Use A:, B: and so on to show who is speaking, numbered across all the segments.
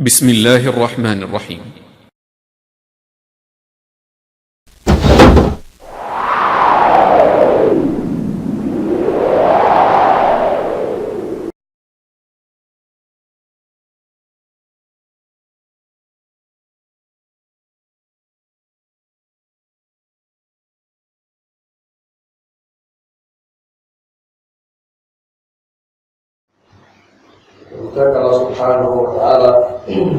A: بسم الله الرحمن الرحيم.
B: We thank Allah subhanahu wa ta'ala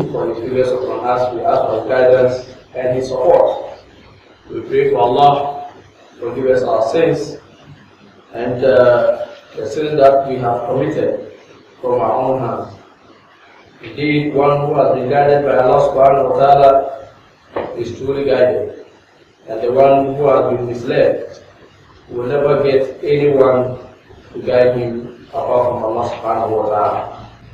B: for His goodness upon us. We ask for His guidance and His support. We pray to Allah to forgive us our sins and the sins that we have committed from our own hands. Indeed, one who has been guided by Allah subhanahu wa ta'ala is truly guided, and the one who has been misled will never get anyone to guide him apart from Allah subhanahu wa ta'ala.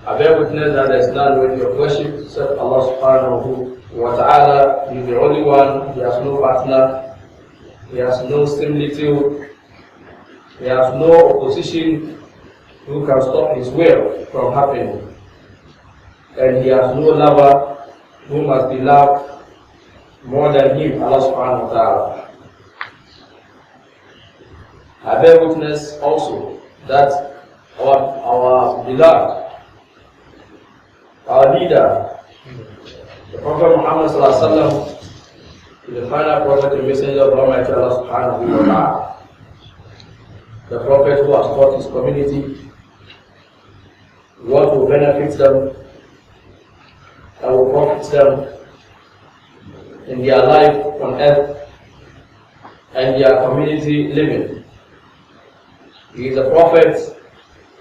B: I bear witness that there is none worthy of worship except Allah subhanahu wa ta'ala. He is the only one, He has no partner, He has no similitude, He has no opposition who can stop His will from happening. And He has no lover who must be loved more than Him, Allah subhanahu wa ta'ala. I bear witness also that our beloved, our leader, the Prophet Muhammad sallallahu alaihi wasallam, is the final prophet and messenger of Almighty Allah subhanahu wa ta'ala. The prophet who has taught his community what will benefit them and will profit them in their life on earth and their community living. He is a prophet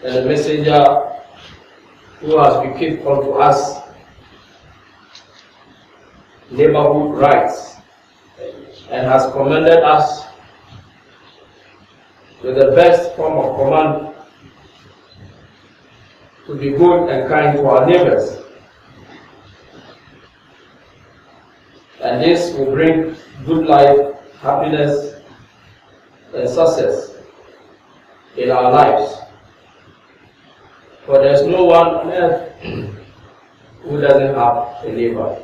B: and a messenger who has bequeathed unto us neighborhood rights and has commanded us with the best form of command to be good and kind to our neighbors. And this will bring good life, happiness, and success in our lives. For there is no one on earth who doesn't have a neighbor.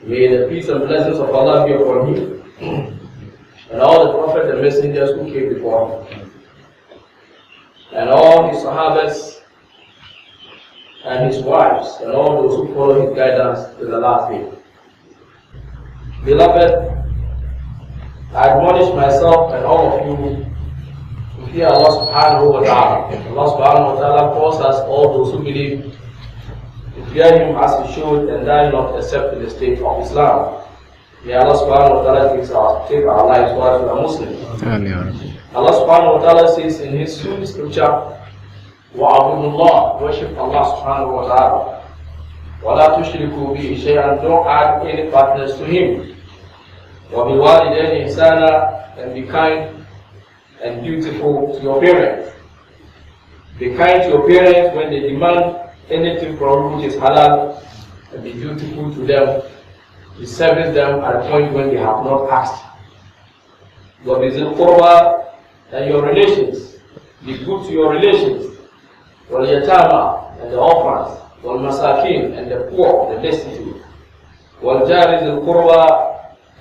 B: May the peace and blessings of Allah be upon him and all the prophets and messengers who came before him, and all his sahabas and his wives and all those who follow his guidance to the last day. Beloved, I admonish myself and all of you to fear Allah subhanahu wa ta'ala. Allah subhanahu wa ta'ala calls us, all those who believe, to fear Him as He should and die not except in the state of Islam. May Allah subhanahu wa ta'ala take our lives while we are Muslims. Allah subhanahu wa ta'ala says in His scripture, وَعَبُدُ اللَّهِ, worship Allah subhanahu wa ta'ala. وَلَا تُشْرِكُوا بِهِ شَيْئًا, don't add any partners to Him. وَبِالْوَالِدَيْنِ إِحْسَانًا, and be kind and dutiful to your parents. Be kind to your parents when they demand anything from you which is halal, and be dutiful to them. Be service them at a point when they have not asked. وَبِذِي الْقُرْبَى, and your relations. Be good to your relations. وَالْيَتَامَى, and the orphans. وَالْمَسَاكِينَ, and the poor, the destitute. وَالْجَارِ ذِي الْقُرْبَى,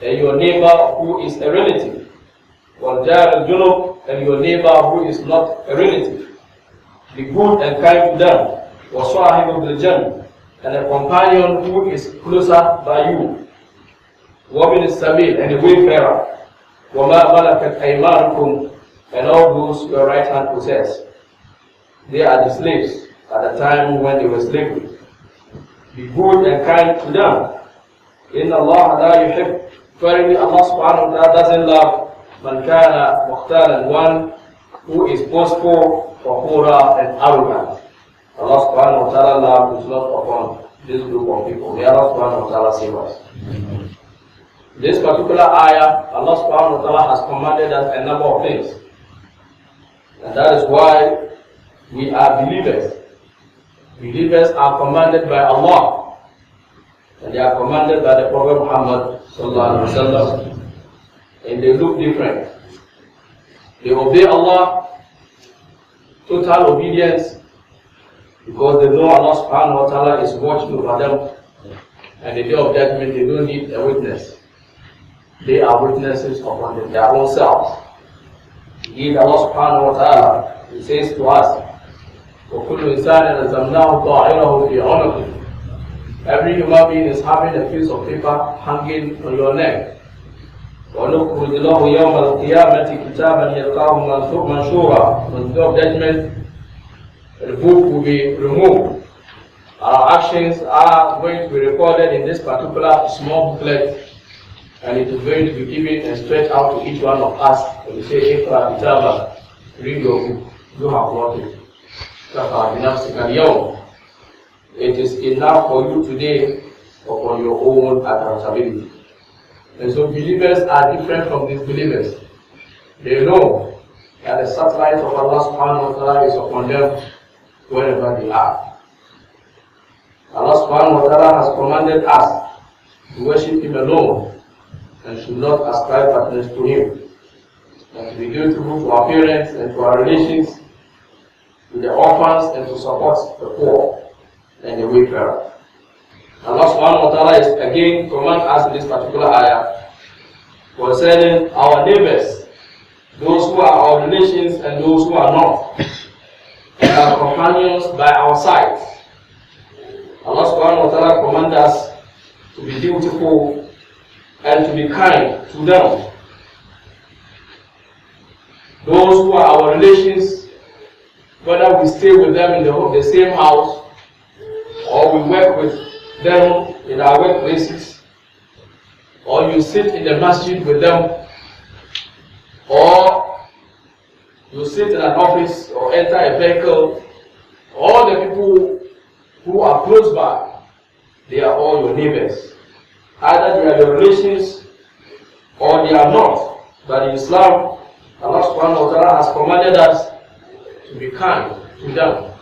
B: and your neighbor who is a relative. وَالْجَارِ الْجُنُبِ, and your neighbor who is not a relative. Be good and kind to them. وَصَاحِبُ بِالْجَنْبِ, and a companion who is closer by you. وَبِنِ السَّبِيلِ, and a wayfarer. وَمَا مَلَكَتْ أَيْمَانُكُمْ, and all those your right hand possess. They are the slaves at the time when they were slavery. Be good and kind to them. إِنَّ اللَّهَ لَا يُحِبُّ, verily Allah subhanahu wa ta'ala doesn't love man kana mukhtalan, one who is boastful, fakhura, and arrogant. Allah subhanahu wa ta'ala love is not upon this group of people. May Allah subhanahu wa ta'ala save us. This particular ayah, Allah subhanahu wa ta'ala has commanded us a number of things. And that is why we are believers. Believers are commanded by Allah, and they are commanded by the Prophet Muhammad sallallahu alaihi wasallam. And they look different. They obey Allah, total obedience, Because they know Allah subhanahu wa ta'ala is watching over them, and the day of judgment they don't need a witness. They are witnesses upon their own selves. Indeed, Allah subhanahu wa ta'ala, He says to us, وَكُلُّ إِنسَانٍ أَلْزَمْنَاهُ طَائِرَهُ فِي عُنُقِهِ. Every human being is having a piece of paper hanging on your neck. وَنُخْرِجُ لَهُ يَوْمَ الْقِيَامَةِ كِتَابًا يَلْقَاهُ مَنْشُورًا. On the day of judgment, the book will be removed. Our actions are going to be recorded in this particular small booklet, and it is going to be given and stretched out to each one of us. When we say, Iqra kitabak, read your book, you have brought it. It is enough for you today upon your own accountability. And so believers are different from disbelievers. They know that the satellite of Allah subhanahu wa ta'ala is upon them wherever they are. Allah subhanahu wa ta'ala has commanded us to worship Him alone and should not ascribe partners to Him, and to be dutiful to our parents and to our relations, to the orphans, and to support the poor and the wayfarer. Allah subhanahu wa ta'ala is again command us in this particular ayah concerning our neighbors, those who are our relations and those who are not, and our companions by our side. Allah subhanahu wa ta'ala commands us to be dutiful and to be kind to them. Those who are our relations, whether we stay with them in the same house, or we work with them in our workplaces, or you sit in the masjid with them, or you sit in an office or enter a vehicle, all the people who are close by, they are all your neighbors. Either they are your relations or they are not. But in Islam, Allah subhanahu wa ta'ala has commanded us to be kind to them,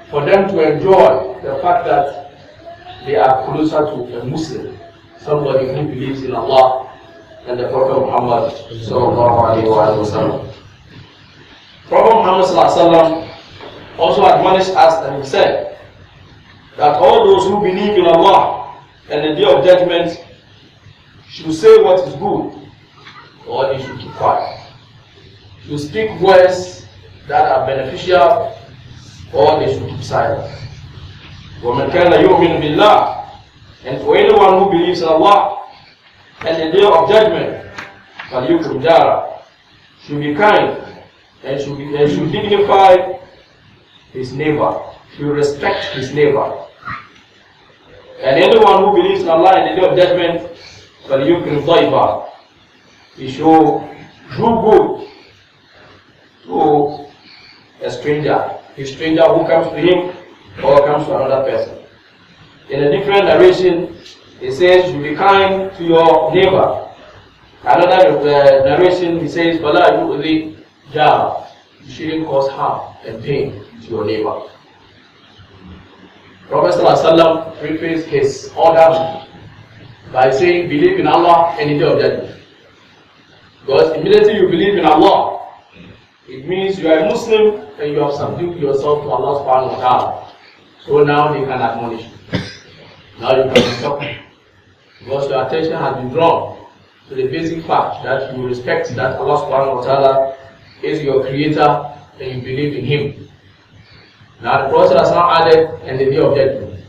B: for them to enjoy the fact that they are closer to a Muslim, somebody who believes in Allah and the Prophet Muhammad sallallahu alaihi wasallam. Prophet Muhammad sallallahu alaihi wasallam also admonished us, and he said that all those who believe in Allah and the day of judgment should say what is good, or they should keep quiet. Should speak words that are beneficial, or they should keep silent. وَمَنْ كَانَ يُؤْمِنُ بِاللَّهِ. And for anyone who believes in Allah and the day of judgment, فَلْيُكْرِمْ جَارَهُ, should be kind and should dignify his neighbor, should respect his neighbor. And anyone who believes in Allah and the day of judgment, فَلْيُكْرِمْ ضَيْفَهُ, he should do good to a stranger who comes to him or comes to another person. In a different narration, it says, you be kind to your neighbor. Another narration, he says, فَلَا يُؤْذِي جَارَهُ, you shouldn't cause harm and pain to your neighbor. Prophet ﷺ prefaced his order by saying, believe in Allah and the day of judgment. Because immediately you believe in Allah, it means you are a Muslim and you have subdued yourself to Allah subhanahu wa ta'ala. So now they can admonish you. Now you can stop. Because your attention has been drawn to the basic fact that you respect that Allah subhanahu wa ta'ala is your creator and you believe in Him. Now the Prophet has now added in the day of judgment.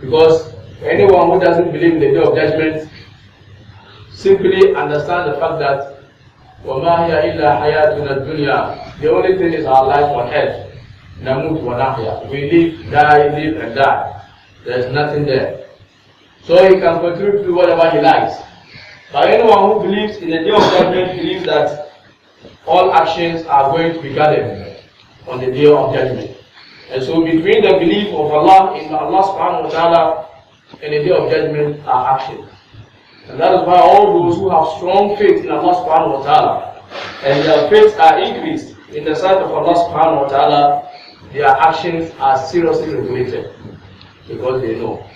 B: Because anyone who doesn't believe in the day of judgment simply understand the fact that وَمَا هِيَ إِلَّا حَيَاتُنَا الدُّنْيَا, the only thing is our life on earth. نَمُوتُ وَنَحْيَا, we live, live and die. There is nothing there. So he can continue to do whatever he likes. But anyone who believes in the day of judgment believes that all actions are going to be gathered on the day of judgment. And so between the belief of Allah in Allah subhanahu wa ta'ala and the day of judgment are actions. And that is why all those who have strong faith in Allah subhanahu wa ta'ala and their faith are increased in the sight of Allah subhanahu wa ta'ala, their actions are seriously regulated. Because they know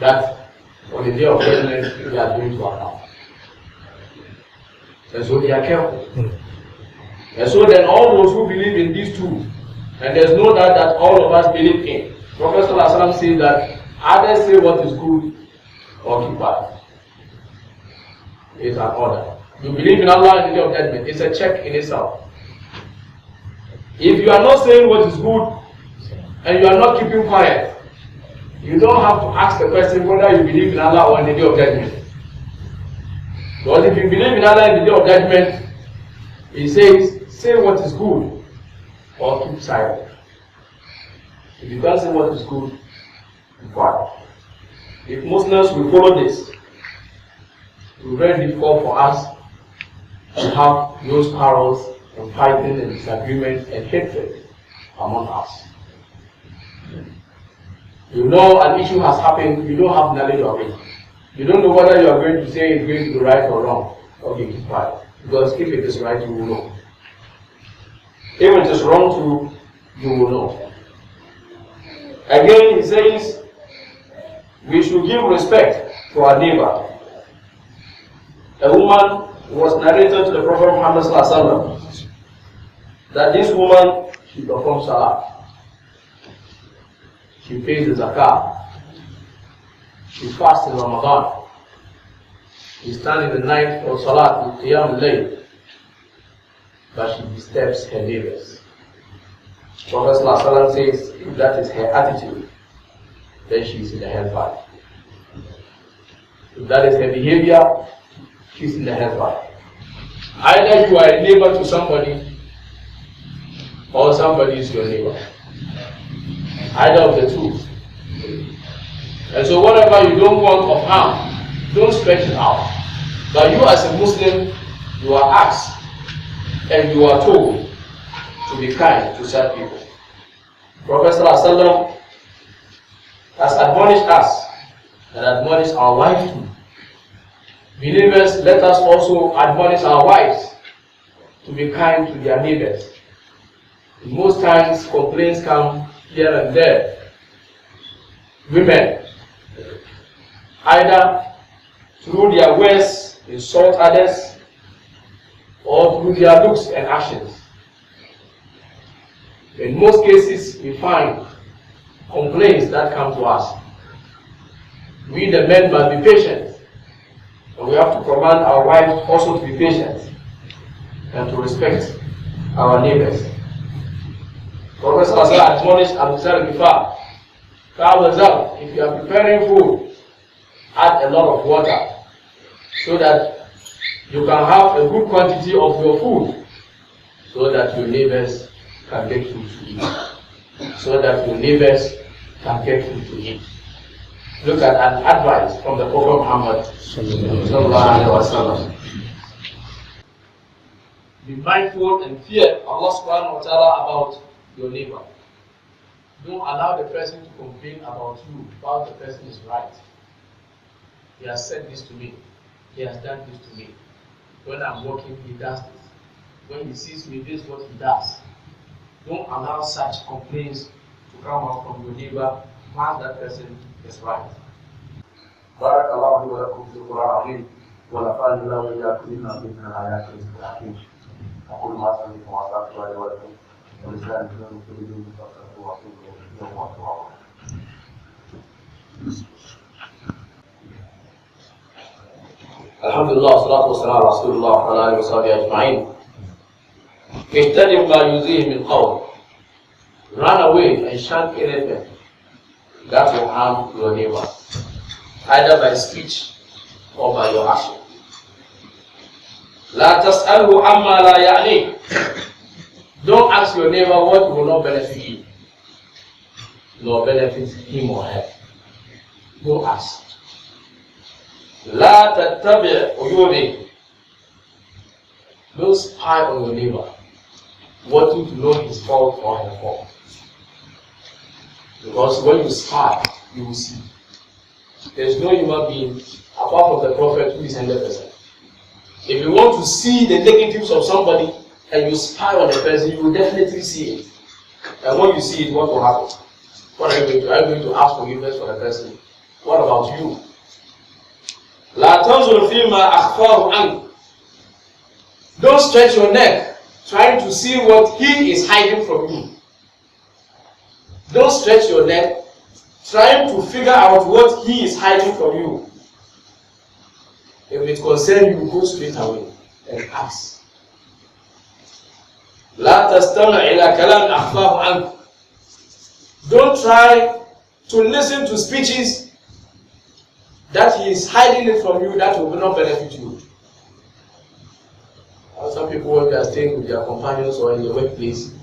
B: that on the day of judgment they are going to account. And so they are careful. And so then all those who believe in these two, And there's no doubt that all of us believe in. Prophet ﷺ says that others say what is good or keep quiet. It's an order. You believe in Allah and the Day of Judgment. It's a check in itself. If you are not saying what is good and you are not keeping quiet, you don't have to ask the question whether you believe in Allah or in the Day of Judgment. Because if you believe in Allah in the Day of Judgment, He says, say what is good or keep silent. If you can't say what is good, be quiet. If Muslims will follow this, it will be very difficult for us to have those quarrels and fighting and disagreement and hatred among us. You know an issue has happened, you don't have knowledge of it. You don't know whether you are going to say it's going to be right or wrong. Okay, keep quiet. Because if it is right, you will know. If it is wrong too, you will know. Again, he says, we should give respect to our neighbor. A woman was narrated to the Prophet Muhammad ﷺ that this woman, she performs salah. She pays the zakah. She fasts in Ramadan. She stands in the night for salat with qiyam layl. But she disturbs her neighbors. Prophet ﷺ says, if that is her attitude, then she is in the hellfire. If that is her behavior, she is in the hellfire. Either you are a neighbor to somebody, or somebody is your neighbor. Either of the two. And so whatever you don't want of harm, don't stretch it out. But you as a Muslim, you are asked and you are told to be kind to such people. Prophet ﷺ has admonished us and admonished our wives too. Believers, let us also admonish our wives to be kind to their neighbors. Most times complaints come here and there. Women, either through their words insult others or through their looks and actions. In most cases, we find complaints that come to us. We the men must be patient, and we have to command our wives also to be patient and to respect our neighbors. Prophet ﷺ admonished Abu Zar Ghifar, if you are preparing food, add a lot of water so that you can have a good quantity of your food so that your neighbors can get food to eat. So that your neighbors can get food to eat. Look at an advice from the Prophet Muhammad sallallahu alaihi wasallam. Be mindful and fear Allah subhanahu wa ta'ala about your neighbor. Don't allow the person to complain about you, about the person is right. He has said this to me. He has done this to me. When I'm working, he does this. When he sees me, this is what he does. Don't allow such complaints to come out from your neighbor once that person is right. بارك الله لي ولكم في القرآن العظيم ونفعني الله وإياكم مما فيه من الآيات والحكيم. أقول ما سمعتم وأستغفر الله ولكم ولسائر المسلمين فاستغفروه وأتوبوا إليه يوم القيامة. الحمد لله والصلاة والسلام على رسول الله وعلى آله وصحبه أجمعين. اجتنب ما يؤذيه من قول. Run away and shun anything that will harm your neighbor, either by speech or by your action. لا تسأله عما لا يعنيك. Don't ask your neighbor what will not benefit you, nor benefit him or her. Don't ask. لا تتبع عيوبه. Don't spy on your neighbor, wanting to know his fault or her fault. Because when you spy, you will see. There is no human being apart from the Prophet who is 100%. If you want to see the negatives of somebody and you spy on the person, you will definitely see it. And when you see it, what will happen? What are you going to do? Are you going to ask forgiveness for the person? What about you? لا تنظر فيما أخفاه عنك. Don't stretch your neck trying to see what he is hiding from you. Don't stretch your neck trying to figure out what he is hiding from you. If it concerns you, go straight away and ask. لا تستمع إلى كلام أخفاه عنك. Don't try to listen to speeches that he is hiding it from you that will not benefit you. Some people, when they are staying with their companions or in the workplace,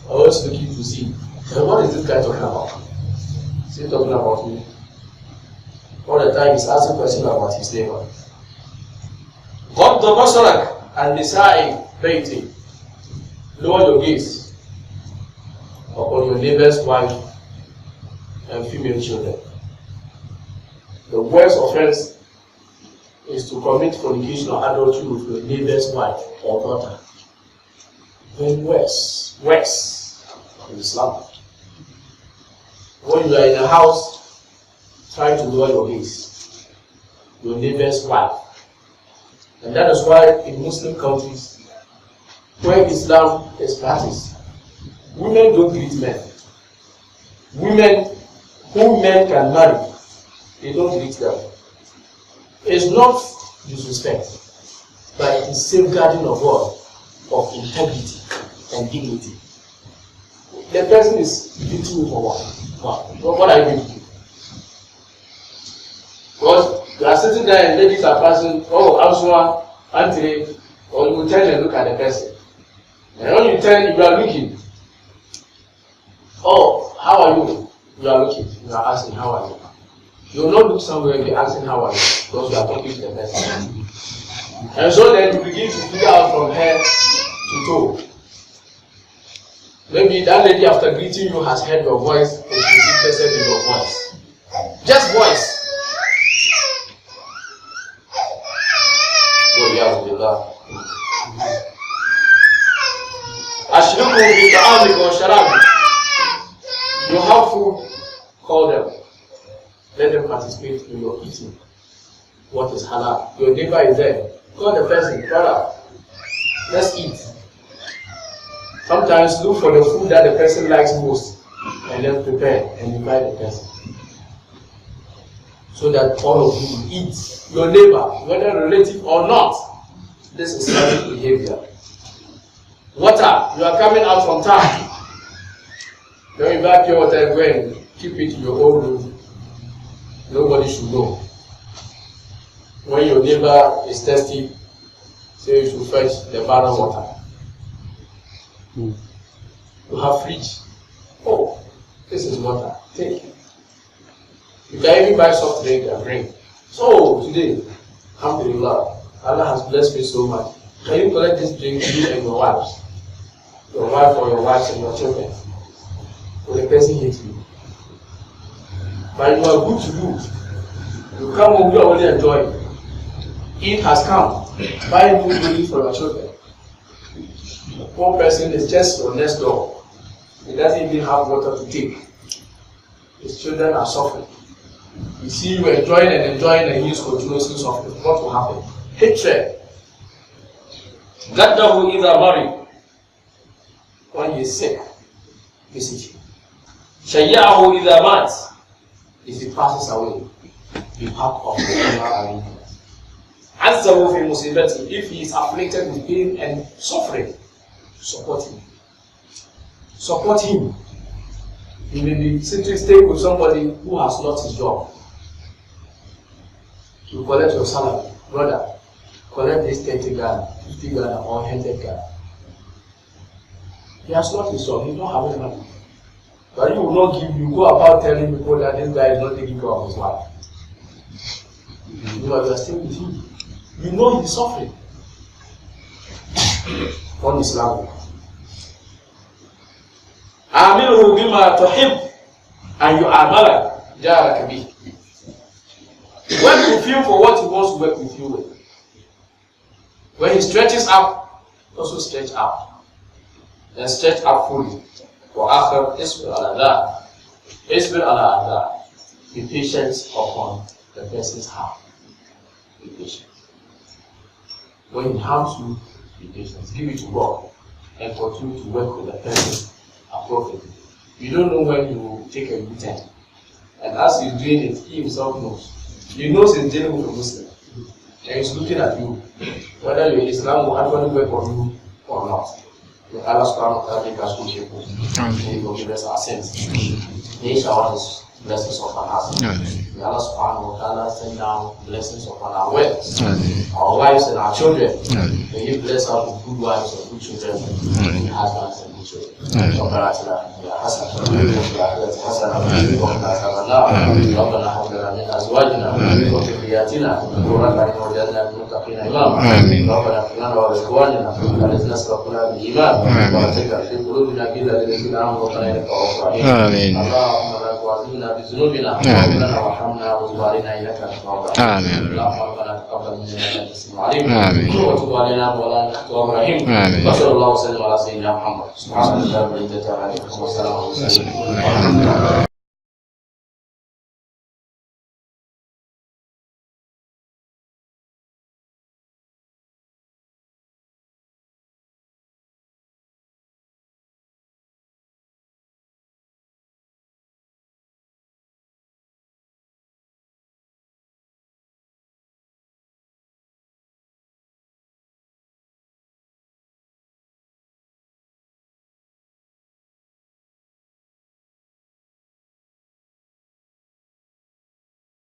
B: are always looking to see, what is this guy talking about? Is he talking about me? All the time he's asking questions about his neighbor. غض بصرك عن نساء بيتك. Lower your gaze upon your neighbor's wife and female children. The worst offense is to commit fornication or adultery with your neighbor's wife or daughter. Very worse in Islam. When you are in a house, try to lower your gaze. Your neighbor's wife. And that is why in Muslim countries, where Islam is practiced, women don't greet men. Women whom men can marry, they don't greet them. It's not disrespect, but it is safeguarding of what? Of integrity and dignity. The person is beating you for what? What are you going to do? Because you are sitting there and ladies are passing, oh, Amsua, Auntie, or you will turn and look at the person. And when you turn, you are looking. Oh, how are you? You are looking. You are asking, how are you? You will not look somewhere and be asking, how are you? Because you are talking to the person. And so then you begin to figure out from head to toe. Maybe that lady, after greeting you, has heard your voice and she's interested in your voice. Just voice. So, yeah, you have food, call them. Let them participate in your eating. What is halal? Your neighbor is there. Call the person, brother, let's eat. Sometimes look for the food that the person likes most and then prepare and invite the person. So that all of you will eat. Your neighbor, whether relative or not. This is Islamic behavior. Water, you are coming out from town. Then you buy pure water and go and keep it in your own room. Nobody should know. When your neighbor is thirsty, say you should fetch the bottled water. You have fridge. Oh, this is water. Take it. You can even buy soft drink and bring. So today, alhamdulillah, Allah has blessed me so much. Can you collect this drink, you and your wives? Your wife or your wives and your children. Will the person hate you? But you are good to do. You come home, you are only enjoying. Eid has come. Buy new clothing for your children. One person is just your next door. He doesn't even have water to take. His children are suffering. You see you enjoying and he is continuously suffering. What will happen? Hatred. Gaddahu either married. When he is sick, visit him. Shayyahu either mat. If he passes away, be part of the funeral arrangement. Azzahu fi musibati. If he is afflicted with pain and suffering, support him. Support him. He may be staying with somebody who has lost his job. You collect your salary, brother. Collect this 30 Ghana, 50 Ghana, or 100 Ghana. He has lost his job. He don't have any money. But he will not give you. Go about telling people that this guy is not taking care of his wife. You are still with him. You know he's suffering. On Islam. Amiruhu bima tuhib and you amala jaraka bih. Work with him for what he wants to work with you with. When he stretches up, also stretch up. Then stretch up fully. For akhir, isbir ala that. Isbir ala that. Be patient upon the person's heart. Be patient. When he harms you, be patient. Give it to God and continue to work with the person appropriately. You don't know when you will take a good time. And as he's doing it, he himself knows. He knows he's dealing with a Muslim. And he's looking at you, whether your Islam will actually work for you or not. May Allah subhanahu wa ta'ala make us good people. May He forgive us our sins. May He shower His blessings upon us. May Allah subhanahu wa ta'ala send down blessings upon our wives, our wives and our children. May He bless us with good wives and good children, and husbands and good children. ربنا آتنا في الدنيا حسنة وفي الآخرة حسنة وقنا عذاب النار. ربنا هب لنا من أزواجنا وذرياتنا قرة أعين واجعلنا للمتقين إماما. ربنا اغفر لنا ولإخواننا الذين سبقونا بالإيمان ولا تجعل في قلوبنا غلا للذين آمنوا ربنا إنك رؤوف رحيم. اللهم لا تؤاخذنا بذنوبنا واغفر لنا وارحمنا وتب علينا إنك أنت التواب الرحيم. اللهم ربنا تقبل منا إنك أنت السميع العليم وتب علينا مولانا إنك التواب الرحيم. وصلى الله وسلم على سيدنا محمد. سبحان الله والحمد لله والسلام عليكم.